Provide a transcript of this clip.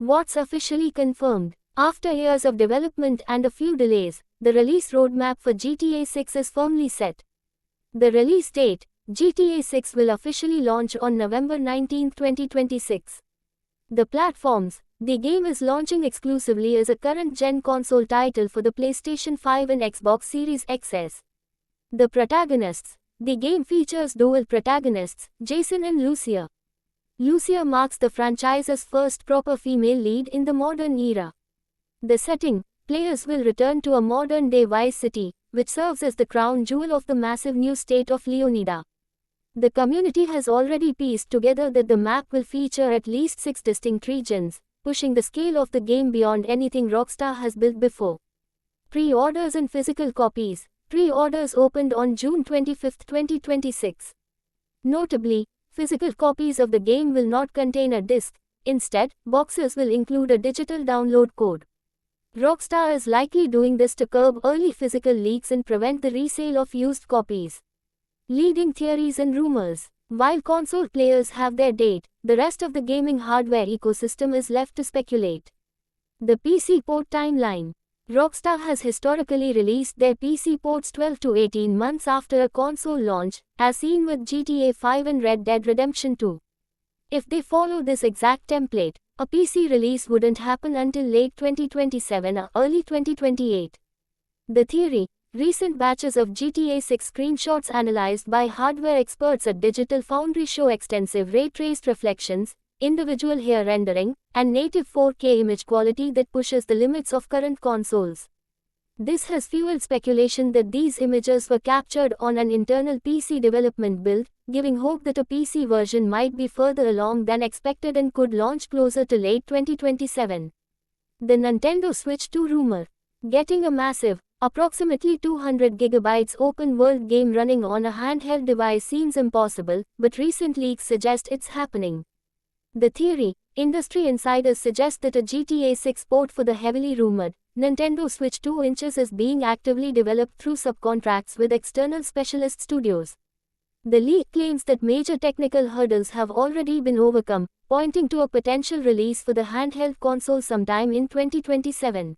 What's officially confirmed? After years of development and a few delays, the release roadmap for GTA 6 is firmly set. The release date, GTA 6 will officially launch on November 19, 2026. The platforms, the game is launching exclusively as a current-gen console title for the PlayStation 5 and Xbox Series XS. The protagonists, the game features dual protagonists, Jason and Lucia. Lucia marks the franchise's first proper female lead in the modern era. The setting, players will return to a modern-day Vice City, which serves as the crown jewel of the massive new state of Leonida. The community has already pieced together that the map will feature at least 6 distinct regions, pushing the scale of the game beyond anything Rockstar has built before. Pre-orders and physical copies. Pre-orders opened on June 25, 2026. Notably, physical copies of the game will not contain a disc. Instead, boxes will include a digital download code. Rockstar is likely doing this to curb early physical leaks and prevent the resale of used copies. Leading theories and rumors. While console players have their date, the rest of the gaming hardware ecosystem is left to speculate. The PC port timeline. Rockstar has historically released their PC ports 12 to 18 months after a console launch, as seen with GTA 5 and Red Dead Redemption 2. If they follow this exact template, a PC release wouldn't happen until late 2027 or early 2028. The theory: recent batches of GTA 6 screenshots analyzed by hardware experts at Digital Foundry show extensive ray-traced reflections, individual hair rendering, and native 4K image quality that pushes the limits of current consoles. This has fueled speculation that these images were captured on an internal PC development build, giving hope that a PC version might be further along than expected and could launch closer to late 2027. The Nintendo Switch 2 rumor. Getting a massive, approximately 200 GB open-world game running on a handheld device seems impossible, but recent leaks suggest it's happening. The theory: industry insiders suggest that a GTA 6 port for the heavily rumored Nintendo Switch 2 inches is being actively developed through subcontracts with external specialist studios. The leak claims that major technical hurdles have already been overcome, pointing to a potential release for the handheld console sometime in 2027.